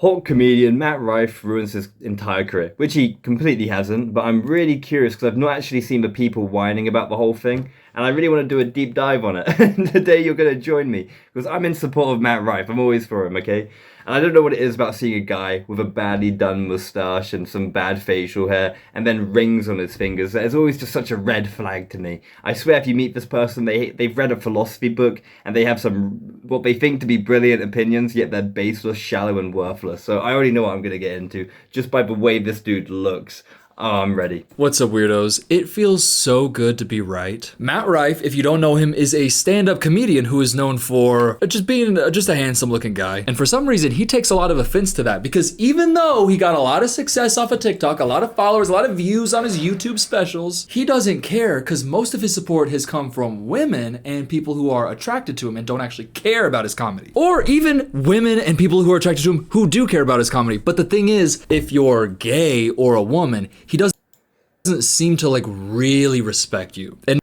Hot comedian Mat Rife ruins his entire career, which he completely hasn't, but I'm really curious because I've not actually seen the people whining about the whole thing, and I really want to do a deep dive on it. And today you're going to join me, because I'm in support of Mat Rife. I'm always for him, okay? And I don't know what it is about seeing a guy with a badly done moustache and some bad facial hair, and then rings on his fingers. It's always just such a red flag to me. I swear if you meet this person, they've read a philosophy book, and they have some, what they think to be brilliant opinions, yet they're baseless, shallow, and worthless. So I already know what I'm going to get into, just by the way this dude looks. Oh, I'm ready. What's up, weirdos? It feels so good to be right. Mat Rife, if you don't know him, is a stand-up comedian who is known for just being just a handsome-looking guy. And for some reason, he takes a lot of offense to that because even though he got a lot of success off of TikTok, a lot of followers, a lot of views on his YouTube specials, he doesn't care because most of his support has come from women and people who are attracted to him and don't actually care about his comedy. Or even women and people who are attracted to him who do care about his comedy. But the thing is, if you're gay or a woman, he doesn't seem to like really respect you. And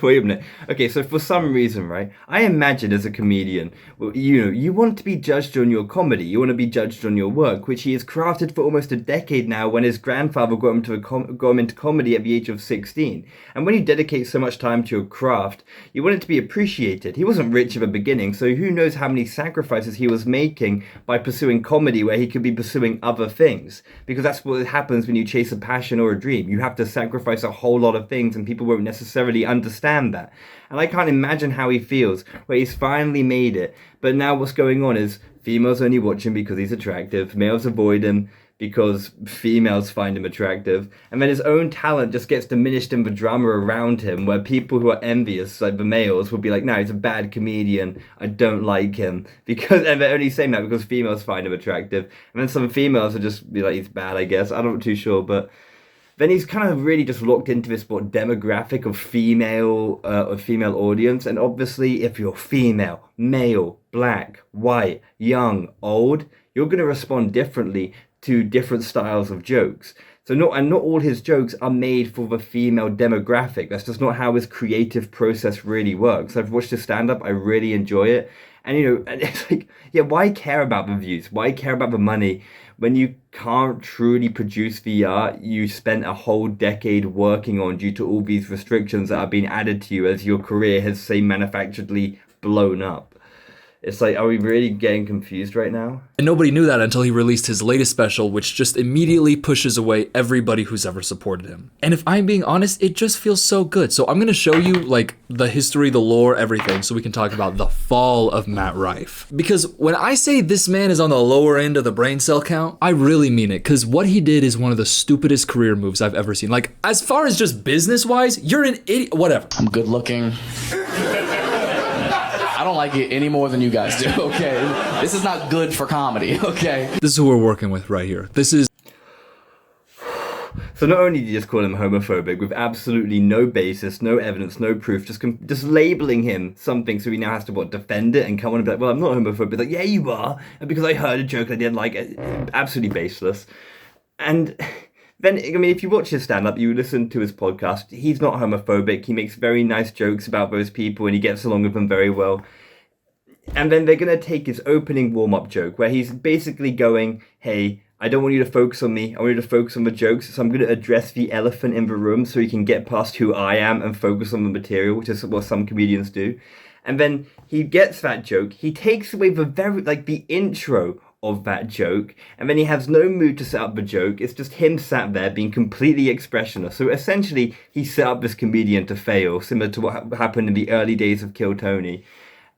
Wait a minute. Okay, so for some reason, right, I imagine as a comedian, well, you want to be judged on your comedy. You want to be judged on your work, which he has crafted for almost a decade now when his grandfather got him into comedy at the age of 16. And when you dedicate so much time to your craft, you want it to be appreciated. He wasn't rich at the beginning, so who knows how many sacrifices he was making by pursuing comedy where he could be pursuing other things. Because that's what happens when you chase a passion or a dream. You have to sacrifice a whole lot of things and people won't necessarily understand that. And I can't imagine how he feels where he's finally made it, but now what's going on is females only watch him because he's attractive, males avoid him because females find him attractive, and then his own talent just gets diminished in the drama around him where people who are envious, like the males, will be like, no, he's a bad comedian, I don't like him, and they're only saying that because females find him attractive, and then some females will just be like, he's bad, I guess. I'm not too sure, but then he's kind of really just locked into this demographic of female audience. And obviously, if you're female, male, black, white, young, old, you're going to respond differently to different styles of jokes. So not all his jokes are made for the female demographic. That's just not how his creative process really works. I've watched his stand-up. I really enjoy it. And, and it's like, yeah, why care about the views? Why care about the money when you can't truly produce the art you spent a whole decade working on due to all these restrictions that have been added to you as your career has, say, manufacturedly blown up? It's like, are we really getting confused right now? And nobody knew that until he released his latest special, which just immediately pushes away everybody who's ever supported him. And if I'm being honest, it just feels so good. So I'm gonna show you like the history, the lore, everything, so we can talk about the fall of Mat Rife. Because when I say this man is on the lower end of the brain cell count, I really mean it, because what he did is one of the stupidest career moves I've ever seen. Like, as far as just business-wise, you're an idiot, whatever. I'm good looking. I don't like it any more than you guys do, okay? This is not good for comedy, okay? This is who we're working with right here. This is... So not only do you just call him homophobic with absolutely no basis, no evidence, no proof, just labeling him something so he now has to, defend it and come on and be like, well, I'm not homophobic. Like, yeah, you are. And because I heard a joke I didn't like, absolutely baseless. And then, I mean, if you watch his stand-up, you listen to his podcast, he's not homophobic. He makes very nice jokes about those people and he gets along with them very well. And then they're going to take his opening warm-up joke where he's basically going, hey, I don't want you to focus on me. I want you to focus on the jokes. So I'm going to address the elephant in the room so he can get past who I am and focus on the material, which is what some comedians do. And then he gets that joke. He takes away the intro of that joke, and then he has no mood to set up the joke. It's just him sat there being completely expressionless. So essentially, he set up this comedian to fail, similar to what happened in the early days of Kill Tony,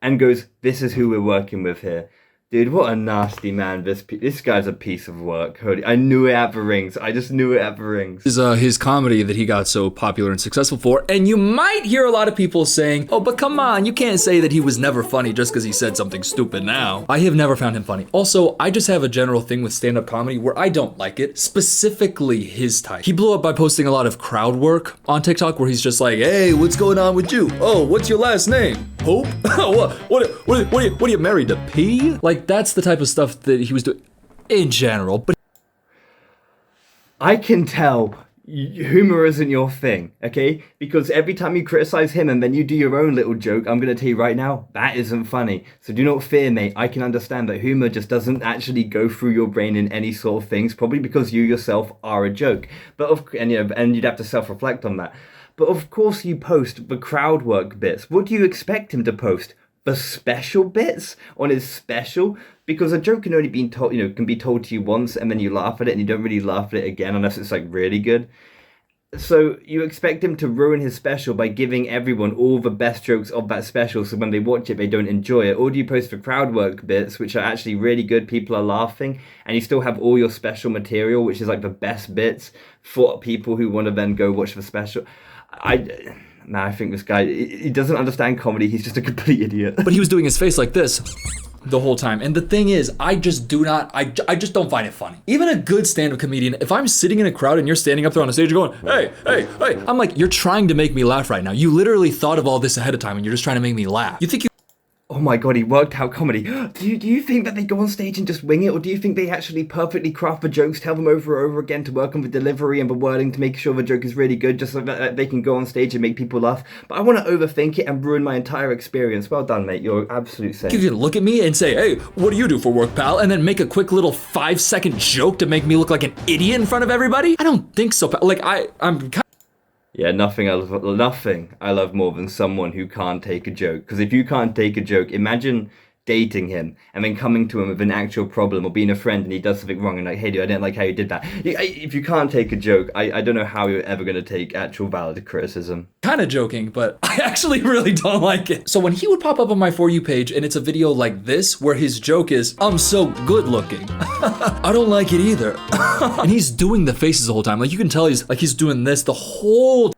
and goes, this is who we're working with here. Dude, what a nasty man. This guy's a piece of work. Holy, I knew it at the rings. I just knew it at the rings. This is his comedy that he got so popular and successful for. And you might hear a lot of people saying, oh, but come on, you can't say that he was never funny just because he said something stupid now. I have never found him funny. Also, I just have a general thing with stand-up comedy where I don't like it, specifically his type. He blew up by posting a lot of crowd work on TikTok where he's just like, hey, what's going on with you? Oh, what's your last name? Pope? what are you married to P? Like, that's the type of stuff that he was doing in general. But I can tell humor isn't your thing, okay? Because every time you criticize him and then you do your own little joke, I'm going to tell you right now, that isn't funny. So do not fear, mate. I can understand that humor just doesn't actually go through your brain in any sort of things, probably because you yourself are a joke. And you'd have to self-reflect on that. But of course you post the crowd work bits. What do you expect him to post? The special bits on his special? Because a joke can only be told, can be told to you once and then you laugh at it and you don't really laugh at it again unless it's like really good. So you expect him to ruin his special by giving everyone all the best jokes of that special so when they watch it they don't enjoy it? Or do you post the crowd work bits which are actually really good, people are laughing, and you still have all your special material which is like the best bits for people who want to then go watch the special? I think this guy, he doesn't understand comedy. He's just a complete idiot. But he was doing his face like this the whole time. And the thing is, I just don't find it funny. Even a good stand-up comedian, if I'm sitting in a crowd and you're standing up there on a stage going, hey, I'm like, you're trying to make me laugh right now. You literally thought of all this ahead of time and you're just trying to make me laugh. You think you... Oh my god, he worked out comedy. Do you think that they go on stage and just wing it? Or do you think they actually perfectly craft the jokes, tell them over and over again to work on the delivery and the wording to make sure the joke is really good, just so that they can go on stage and make people laugh? But I want to overthink it and ruin my entire experience. Well done, mate. You're absolute saint. You can look at me and say, hey, what do you do for work, pal? And then make a quick little 5-second joke to make me look like an idiot in front of everybody? I don't think so, pal. Like, I'm kind... Yeah, nothing I love more than someone who can't take a joke. Because if you can't take a joke, imagine dating him and then coming to him with an actual problem, or being a friend and he does something wrong and like, hey dude, I didn't like how you did that. If you can't take a joke, I don't know how you're ever going to take actual valid criticism. Kind of joking, but I actually really don't like it. So when he would pop up on my For You page and it's a video like this where his joke is, I'm so good looking. I don't like it either. And he's doing the faces the whole time. Like you can tell he's doing this the whole.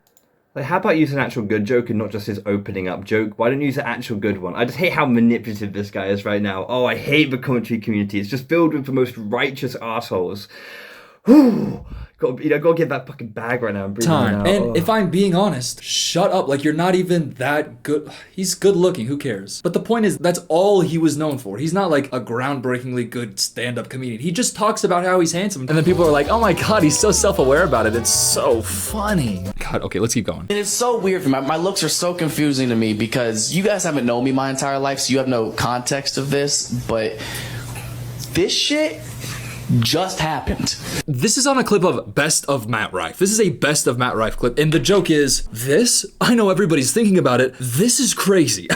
Like, how about use an actual good joke and not just his opening up joke? Why don't you use an actual good one? I just hate how manipulative this guy is right now. Oh, I hate the commentary community. It's just filled with the most righteous assholes. Whew. Gotta get that fucking bag right now and breathe it out. And if I'm being honest, shut up. Like, you're not even that good. He's good looking. Who cares? But the point is, that's all he was known for. He's not like a groundbreakingly good stand-up comedian. He just talks about how he's handsome. And then people are like, oh my God, he's so self-aware about it. It's so funny. God, okay, let's keep going. And it's so weird for me. My looks are so confusing to me because you guys haven't known me my entire life, so you have no context of this, but this shit just happened. This is on a clip of Best of Mat Rife. This is a Best of Mat Rife clip. And the joke is, I know everybody's thinking about it. This is crazy.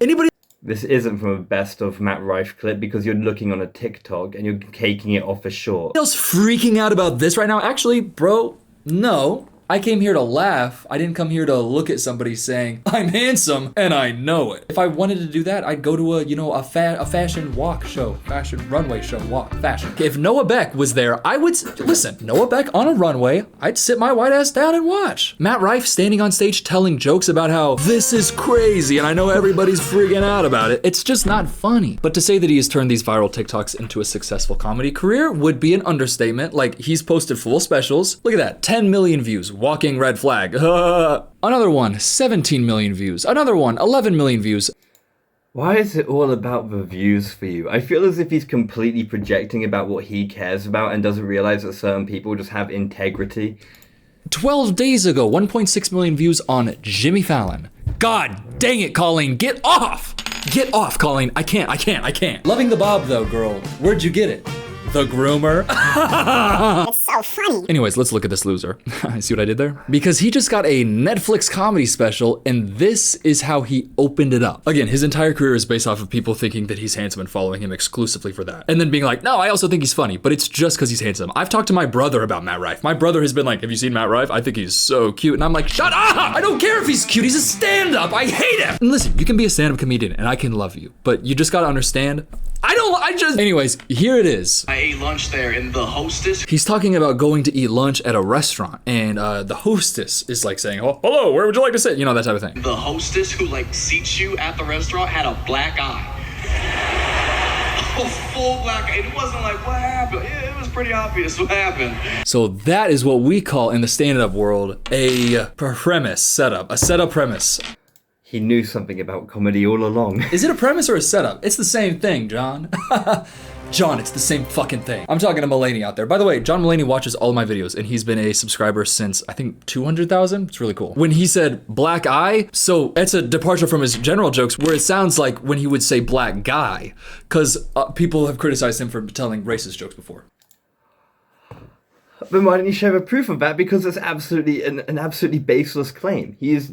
Anybody? This isn't from a Best of Mat Rife clip because you're looking on a TikTok and you're caking it off a short. Else freaking out about this right now? Actually, bro, no. I came here to laugh. I didn't come here to look at somebody saying, I'm handsome, and I know it. If I wanted to do that, I'd go to a fashion walk show, fashion runway show, fashion. If Noah Beck was there, I would, listen, Noah Beck on a runway, I'd sit my white ass down and watch. Mat Rife standing on stage telling jokes about how this is crazy, and I know everybody's freaking out about it. It's just not funny. But to say that he has turned these viral TikToks into a successful comedy career would be an understatement. Like, he's posted full specials. Look at that, 10 million views. Walking red flag. Another one, 17 million views. Another one, 11 million views. Why is it all about the views for you? I feel as if he's completely projecting about what he cares about and doesn't realize that certain people just have integrity. 12 days ago, 1.6 million views on Jimmy Fallon. God dang it, Colleen, get off! Get off, Colleen. I can't. Loving the Bob though, girl. Where'd you get it? The groomer. It's so funny. Anyways, let's look at this loser. See what I did there? Because he just got a Netflix comedy special, and this is how he opened it up. Again, his entire career is based off of people thinking that he's handsome and following him exclusively for that. And then being like, no, I also think he's funny, but it's just because he's handsome. I've talked to my brother about Mat Rife. My brother has been like, have you seen Mat Rife? I think he's so cute. And I'm like, shut up! I don't care if he's cute. He's a stand-up. I hate him. And listen, you can be a stand-up comedian, and I can love you, but you just gotta understand, anyways, here it is. I ate lunch there and the hostess. He's talking about going to eat lunch at a restaurant and the hostess is like saying, oh, hello, where would you like to sit? You know, that type of thing. The hostess who like seats you at the restaurant had a black eye. A full black eye. It wasn't like, what happened? Yeah, it was pretty obvious what happened. So that is what we call in the stand-up world a premise setup, a setup premise. He knew something about comedy all along. Is it a premise or a setup? It's the same thing, John. John, it's the same fucking thing. I'm talking to Mulaney out there. By the way, John Mulaney watches all of my videos, and he's been a subscriber since, I think, 200,000. It's really cool. When he said black eye, so it's a departure from his general jokes, where it sounds like when he would say black guy, because people have criticized him for telling racist jokes before. But why didn't you show a proof of that? Because it's absolutely an absolutely baseless claim. He is...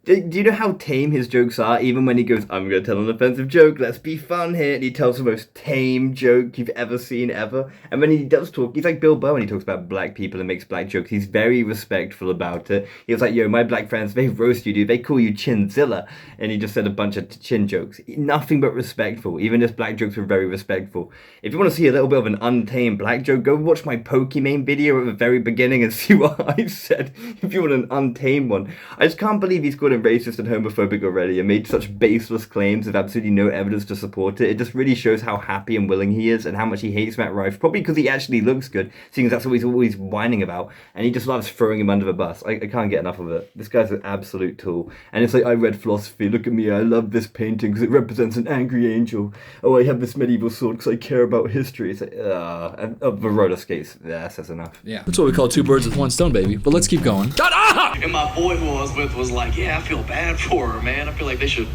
Do you know how tame his jokes are? Even when he goes, I'm going to tell an offensive joke, let's be fun here. And he tells the most tame joke you've ever seen, ever. And when he does talk, he's like Bill Burr when he talks about black people and makes black jokes. He's very respectful about it. He was like, yo, my black friends, they roast you, dude. They call you Chinzilla. And he just said a bunch of chin jokes. Nothing but respectful. Even his black jokes were very respectful. If you want to see a little bit of an untamed black joke, go watch my Pokimane video at the very beginning and see what I said. If you want an untamed one. I just can't believe he's called him racist and homophobic already and made such baseless claims with absolutely no evidence to support it. It just really shows how happy and willing he is and how much he hates Mat Rife, probably because he actually looks good, seeing as that's what he's always whining about, and he just loves throwing him under the bus. I can't get enough of it. This guy's an absolute tool. And it's like, I read philosophy, look at me, I love this painting because it represents an angry angel. Oh, I have this medieval sword because I care about history. It's like, the roller skates, yeah, says enough. Yeah, that's what we call two birds with one stone, baby. But let's keep going. And my boy who I was with was like, yeah, I feel bad for her, man. I feel like they should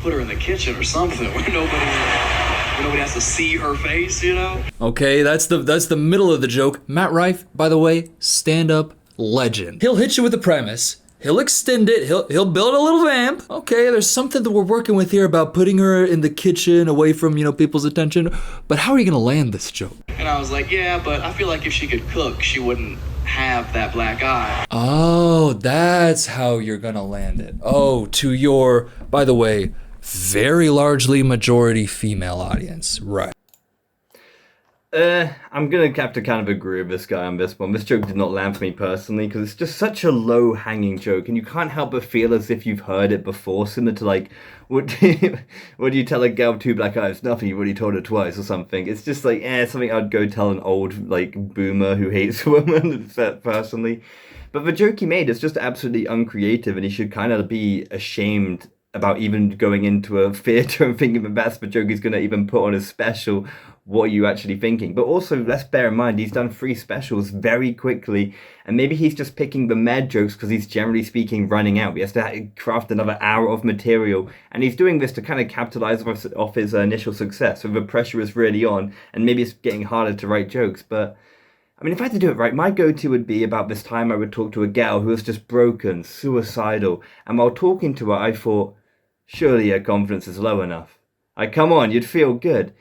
put her in the kitchen or something where nobody has to see her face, you know? Okay, that's the middle of the joke. Mat Rife, by the way, stand-up legend. He'll hit you with the premise. He'll extend it. He'll build a little vamp. Okay, there's something that we're working with here about putting her in the kitchen away from, people's attention. But how are you gonna land this joke? And I was like, yeah, but I feel like if she could cook, she wouldn't have that black eye. Oh, that's how you're gonna land it. Oh, to your, by the way, very largely majority female audience. Right. I'm gonna have to kind of agree with this guy on this one. This joke did not land for me personally because it's just such a low-hanging joke, and you can't help but feel as if you've heard it before, similar to like, what do you tell a girl with two black eyes? Nothing, you've already told her twice or something. It's just like, something I'd go tell an old, like, boomer who hates women, personally. But the joke he made is just absolutely uncreative, and he should kind of be ashamed about even going into a theatre and thinking that that's the joke he's going to even put on his special. What are you actually thinking? But also, let's bear in mind, he's done 3 specials very quickly, and maybe he's just picking the mad jokes because he's generally speaking running out. He has to craft another hour of material, and he's doing this to kind of capitalize off his initial success. So the pressure is really on, and maybe it's getting harder to write jokes. But I mean, if I had to do it right, my go-to would be about this time I would talk to a gal who was just broken, suicidal, and while talking to her, I thought, surely her confidence is low enough. Like, come on, you'd feel good.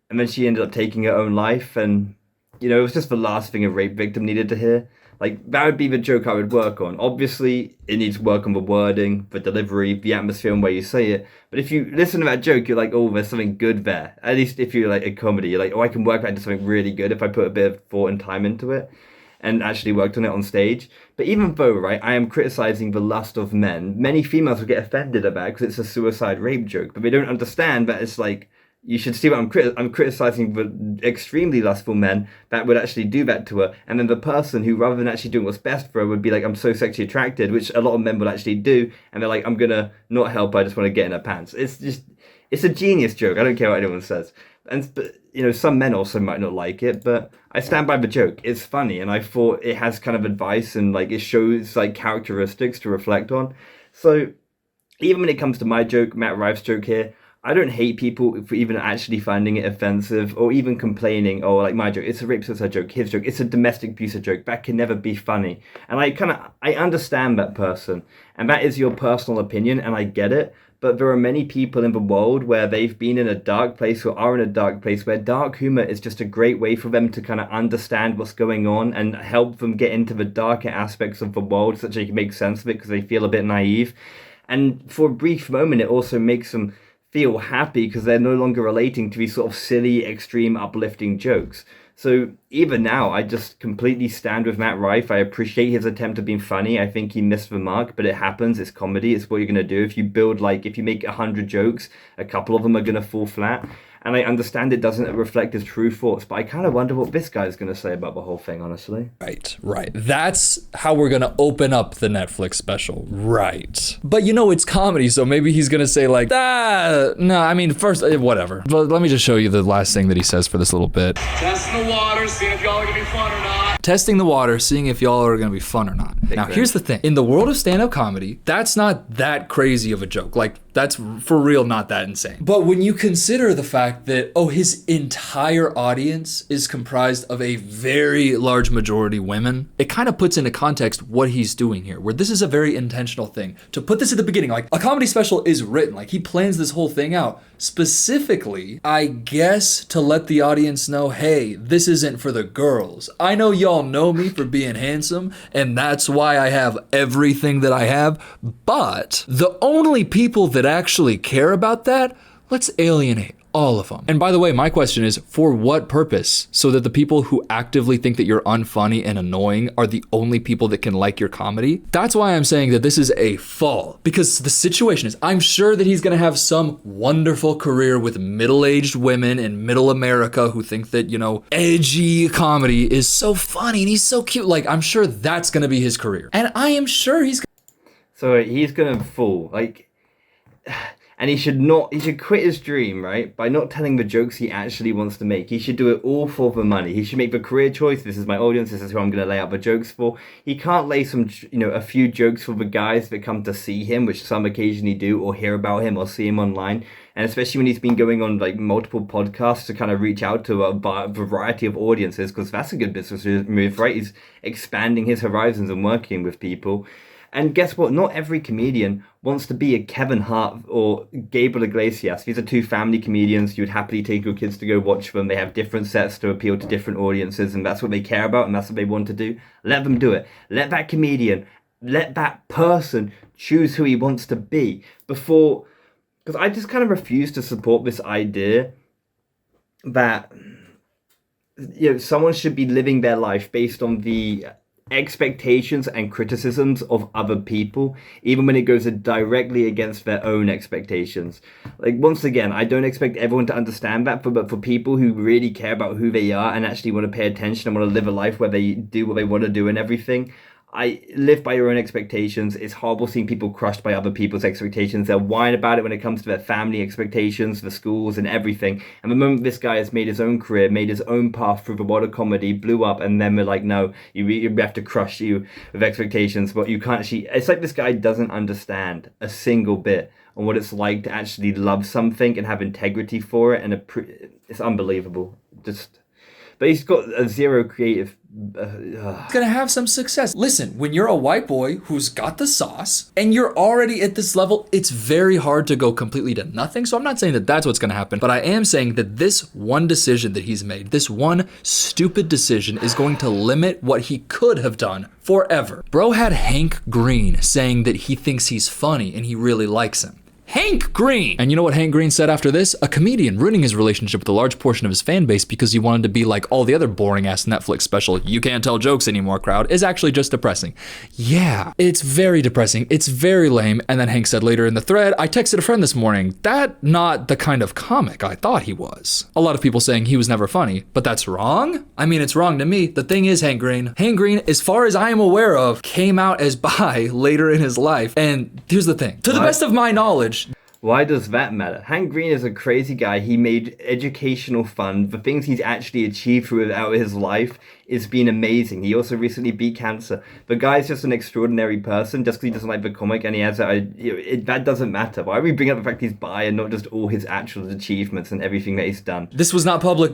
And then she ended up taking her own life, and, it was just the last thing a rape victim needed to hear. Like, that would be the joke I would work on. Obviously, it needs work on the wording, the delivery, the atmosphere, and where you say it. But if you listen to that joke, you're like, oh, there's something good there. At least if you're like a comedy, you're like, oh, I can work that into something really good if I put a bit of thought and time into it, and actually worked on it on stage. But even though, right, I am criticizing the lust of men, many females will get offended at that because it's a suicide rape joke, but they don't understand that it's like, you should see what I'm criticizing the extremely lustful men that would actually do that to her, and then the person who, rather than actually doing what's best for her, would be like, I'm so sexually attracted, which a lot of men will actually do, and they're like, I'm gonna not help her, I just want to get in her pants. It's a genius joke. I don't care what anyone says. But some men also might not like it, but I stand by the joke. It's funny, and I thought it has kind of advice and like it shows like characteristics to reflect on. So even when it comes to my joke, Mat Rife's joke here, I don't hate people for even actually finding it offensive or even complaining, oh, like my joke, it's a rape suicide joke, his joke, it's a domestic abuse joke, that can never be funny. And I understand that person, and that is your personal opinion, and I get it, but there are many people in the world where they've been in a dark place or are in a dark place where dark humor is just a great way for them to kind of understand what's going on and help them get into the darker aspects of the world so that they can make sense of it because they feel a bit naive. And for a brief moment, it also makes them feel happy because they're no longer relating to these sort of silly, extreme, uplifting jokes. So even now, I just completely stand with Mat Rife. I appreciate his attempt at being funny. I think he missed the mark, but it happens. It's comedy. It's what you're going to do. If you make 100 jokes, a couple of them are going to fall flat. And I understand it doesn't reflect his true thoughts, but I kind of wonder what this guy's going to say about the whole thing, honestly. Right. That's how we're gonna open up the Netflix special. Right. But it's comedy, so maybe he's gonna say like, no, I mean, first, whatever. But let me just show you the last thing that he says for this little bit. Testing the water, seeing if y'all are gonna be fun or not. Testing the water, seeing if y'all are gonna be fun or not. Now, here's the thing. In the world of stand-up comedy, that's not that crazy of a joke. Like, that's for real not that insane. But when you consider the fact that, his entire audience is comprised of a very large majority women, it kind of puts into context what he's doing here, where this is a very intentional thing. To put this at the beginning, like, a comedy special is written, like, he plans this whole thing out specifically, I guess, to let the audience know, hey, this isn't for the girls. I know y'all know me for being handsome, and that's why I have everything that I have, but the only people that actually care about that, let's alienate all of them. And by the way, my question is, for what purpose? So that the people who actively think that you're unfunny and annoying are the only people that can like your comedy? That's why I'm saying that this is a fall. Because the situation is, I'm sure that he's gonna have some wonderful career with middle-aged women in middle America who think that, edgy comedy is so funny and he's so cute. Like, I'm sure that's gonna be his career. And I am sure So he's gonna fall, and he should quit his dream, right? By not telling the jokes he actually wants to make. He should do it all for the money. He should make the career choice. This is my audience. This is who I'm going to lay out the jokes for. He can't lay a few jokes for the guys that come to see him, which some occasionally do, or hear about him, or see him online. And especially when he's been going on multiple podcasts to kind of reach out to a variety of audiences, because that's a good business move, right? He's expanding his horizons and working with people. And guess what? Not every comedian wants to be a Kevin Hart or Gabriel Iglesias. These are two family comedians. You would happily take your kids to go watch them. They have different sets to appeal to different audiences, and that's what they care about, and that's what they want to do. Let them do it. Let that comedian, let that person choose who he wants to be before... Because I just kind of refuse to support this idea that someone should be living their life based on the expectations and criticisms of other people, even when it goes directly against their own expectations. Once again, I don't expect everyone to understand that, but for people who really care about who they are and actually want to pay attention and want to live a life where they do what they want to do and everything, I live by your own expectations. It's horrible seeing people crushed by other people's expectations. They'll whine about it when it comes to their family expectations, the schools and everything. And the moment this guy has made his own career, made his own path through the world of comedy, blew up, and then we're like, no, you have to crush you with expectations, but you can't actually... It's like this guy doesn't understand a single bit on what it's like to actually love something and have integrity for it. And it's unbelievable. But he's got a zero creative... gonna have some success. Listen, when you're a white boy who's got the sauce and you're already at this level, it's very hard to go completely to nothing. So I'm not saying that that's what's gonna happen, but I am saying that this one decision that he's made, this one stupid decision, is going to limit what he could have done forever. Bro had Hank Green saying that he thinks he's funny and he really likes him. Hank Green! And you know what Hank Green said after this? A comedian ruining his relationship with a large portion of his fan base because he wanted to be like all the other boring ass Netflix special "you can't tell jokes anymore" crowd is actually just depressing. Yeah, it's very depressing. It's very lame. And then Hank said later in the thread, I texted a friend this morning, that not the kind of comic I thought he was. A lot of people saying he was never funny, but that's wrong? I mean, it's wrong to me. The thing is, Hank Green, as far as I am aware of, came out as bi later in his life. And here's the thing. To the best of my knowledge, why does that matter? Hank Green is a crazy guy. He made educational fun. The things he's actually achieved throughout his life is been amazing. He also recently beat cancer. The guy's just an extraordinary person just because he doesn't like the comic and he has that doesn't matter. Why are we bringing up the fact he's bi and not just all his actual achievements and everything that he's done? This was not public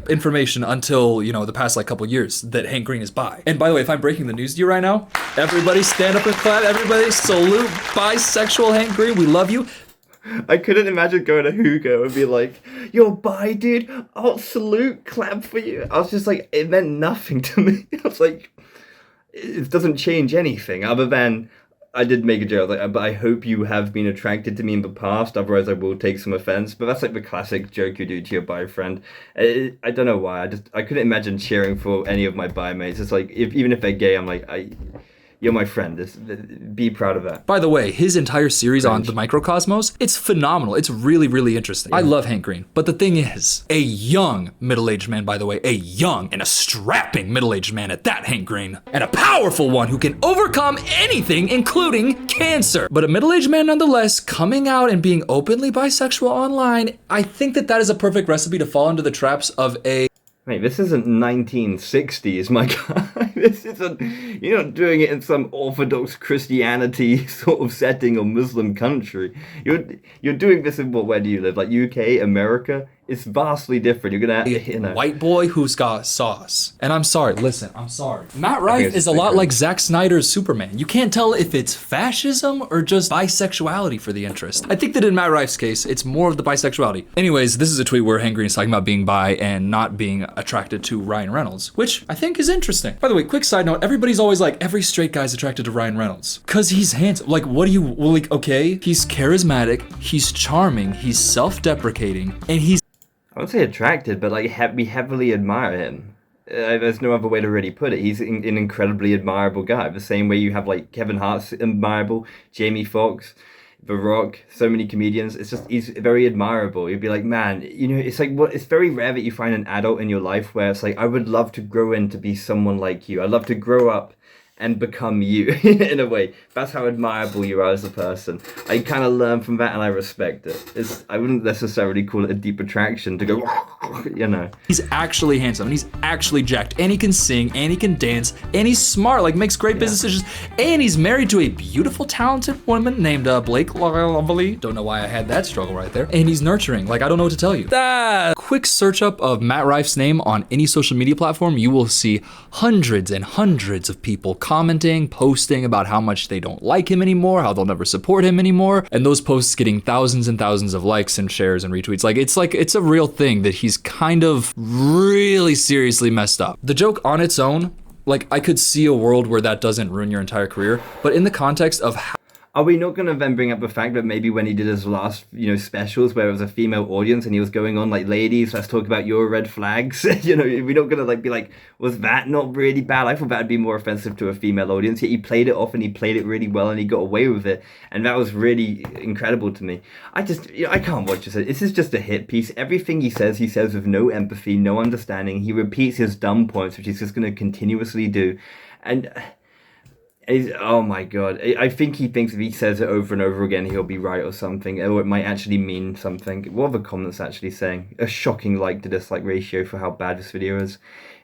information until, the past couple years that Hank Green is bi. And by the way, if I'm breaking the news to you right now, everybody stand up and clap. Everybody salute bisexual Hank Green. We love you. I couldn't imagine going to Hugo and be like, "You're bi, dude. I'll salute, clap for you." I was just like, it meant nothing to me. I was like, it doesn't change anything other than I did make a joke. But I hope you have been attracted to me in the past. Otherwise, I will take some offense. But that's the classic joke you do to your bi friend. I don't know why. I couldn't imagine cheering for any of my bi mates. It's like even if they're gay, I'm like You're my friend. Be proud of that. By the way, his entire series on the microcosmos, it's phenomenal. It's really, really interesting. I love Hank Green. But the thing is, a young middle-aged man, by the way, a young and a strapping middle-aged man at that, Hank Green, and a powerful one who can overcome anything, including cancer. But a middle-aged man nonetheless, coming out and being openly bisexual online, I think that is a perfect recipe to fall into the traps of a... Mate, this isn't 1960s, my guy. This isn't... You're not doing it in some Orthodox Christianity sort of setting or Muslim country. You're doing this in where do you live? Like UK, America? It's vastly different. You're gonna, you know... White boy who's got sauce. And I'm sorry, listen, I'm sorry. Matt Rife is a lot like Zack Snyder's Superman. You can't tell if it's fascism or just bisexuality for the interest. I think that in Matt Rife's case, it's more of the bisexuality. Anyways, this is a tweet where Hank Green is talking about being bi and not being attracted to Ryan Reynolds, which I think is interesting. By the way, quick side note, everybody's always like, every straight guy's attracted to Ryan Reynolds. Cause he's handsome. Like, what do you, well, like, okay, he's charismatic, he's charming, he's self-deprecating, and he's... I would say attracted, but like we heavily admire him. There's no other way to really put it. He's an incredibly admirable guy. The same way you have like Kevin Hart's admirable, Jamie Foxx, The Rock, so many comedians. It's just, he's very admirable. You'd be like, man, you know, it's like, it's very rare that you find an adult in your life where it's like, I would love to grow in to be someone like you. I'd love to grow up and become you in a way. That's how admirable you are as a person. I kind of learn from that and I respect it. I wouldn't necessarily call it a deep attraction to go, you know. He's actually handsome and he's actually jacked and he can sing and he can dance and he's smart, like makes great business decisions. And he's married to a beautiful, talented woman named Blake Lively. Don't know why I had that struggle right there. And he's nurturing, like I don't know what to tell you. Quick search up of Matt Rife's name on any social media platform, you will see hundreds and hundreds of people commenting, posting about how much they don't like him anymore, how they'll never support him anymore, and those posts getting thousands and thousands of likes and shares and retweets. Like it's a real thing that he's kind of really seriously messed up. The joke on its own, like I could see a world where that doesn't ruin your entire career, but in the context of how... Are we not going to then bring up the fact that maybe when he did his last, you know, specials where it was a female audience and he was going on like, ladies, let's talk about your red flags? You know, we're not going to like be like, was that not really bad? I thought that'd be more offensive to a female audience. Yet he played it off and he played it really well and he got away with it. And that was really incredible to me. I can't watch this. This is just a hit piece. Everything he says with no empathy, no understanding. He repeats his dumb points, which he's just going to continuously do. And... oh my god, I think he thinks if he says it over and over again he'll be right or something, or it might actually mean something. What are the comments actually saying? A shocking like to dislike ratio for how bad this video is.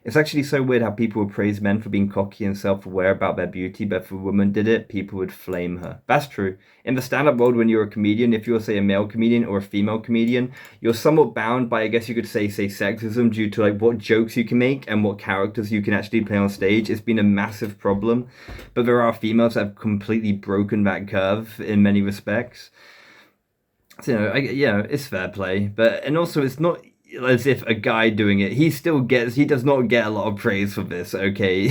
It's actually so weird how people would praise men for being cocky and self-aware about their beauty, but if a woman did it, people would flame her. That's true. In the stand-up world, when you're a comedian, if you're, say, a male comedian or a female comedian, you're somewhat bound by, I guess you could say sexism due to, like, what jokes you can make and what characters you can actually play on stage. It's been a massive problem. But there are females that have completely broken that curve in many respects. So, you know, it's fair play. And also, it's not... as if a guy doing it, he does not get a lot of praise for this, okay?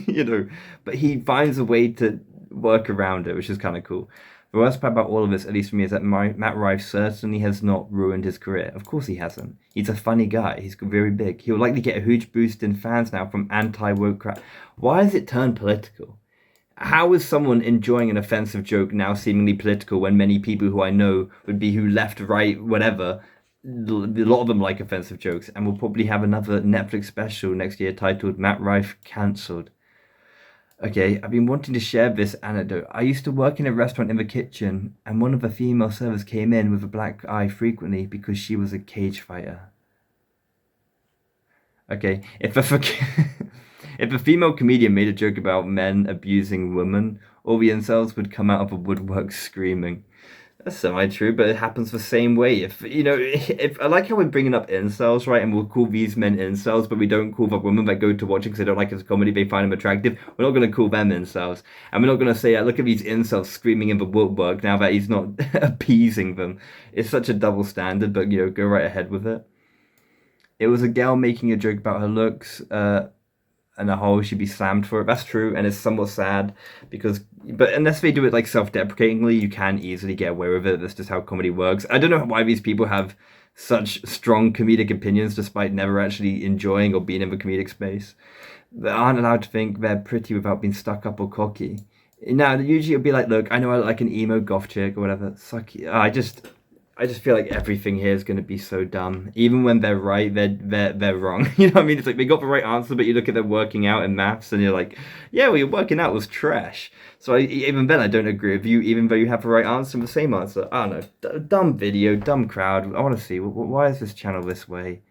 You know, but he finds a way to work around it, which is kind of cool. The worst part about all of this, at least for me, is that Matt Rife certainly has not ruined his career. Of course he hasn't. He's a funny guy. He's very big. He'll likely get a huge boost in fans now from anti-woke crap. Why has it turned political? How is someone enjoying an offensive joke now seemingly political when many people who I know would be who left, right, whatever... a lot of them like offensive jokes, and we'll probably have another Netflix special next year titled Mat Rife Cancelled. Okay, I've been wanting to share this anecdote. I used to work in a restaurant in the kitchen, and one of the female servers came in with a black eye frequently because she was a cage fighter. Okay, if a female comedian made a joke about men abusing women, all the incels would come out of the woodwork screaming. That's semi-true, but it happens the same way. If I like how we're bringing up incels, right, and we'll call these men incels, but we don't call the women that go to watch it because they don't like his comedy, they find him attractive. We're not going to call them incels. And we're not going to say, look at these incels screaming in the woodwork now that he's not appeasing them. It's such a double standard, but, you know, go right ahead with it. It was a gal making a joke about her looks. and a whole should be slammed for it. That's true, and it's somewhat sad but unless they do it like self-deprecatingly, you can easily get away with it. That's just how comedy works. I don't know why these people have such strong comedic opinions despite never actually enjoying or being in the comedic space. They aren't allowed to think they're pretty without being stuck up or cocky. Now, usually it'll be like, look, I know I look like an emo goth chick or whatever. Suck you. I just feel like everything here is going to be so dumb. Even when they're right, they're wrong. You know what I mean? It's like they got the right answer, but you look at them working out in maths and you're like, yeah, well, your working out was trash. So even then, I don't agree with you, even though you have the right answer and the same answer. I don't know. Dumb video, dumb crowd. I want to see, why is this channel this way?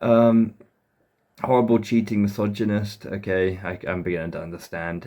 Horrible, cheating misogynist. Okay, I'm beginning to understand.